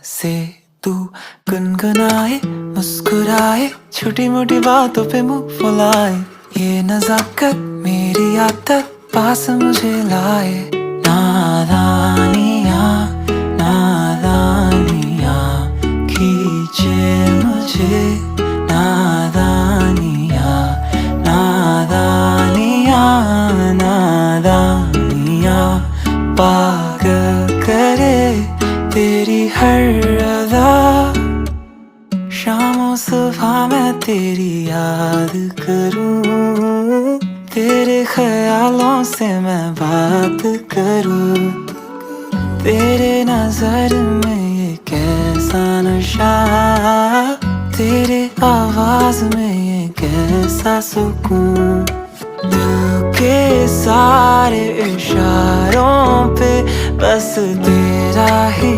से तू गुनगुनाए, मुस्कुराए, छोटी मोटी बातों पे मुंह फुलाए। ये नजाकत मेरी आदत पास मुझे लाए। नादानियाँ नादानियाँ खींचे मुझे। नादानियाँ नादानियाँ नादानियाँ पागल करे तेरी हर अदा। शामों सुबह मैं तेरी याद करूं, तेरे ख्यालों से मैं बात करूं। तेरे नजर में ये कैसा नशा, तेरे आवाज में ये कैसा सुकून। दिल के सारे इशारों पे बस तेरा ही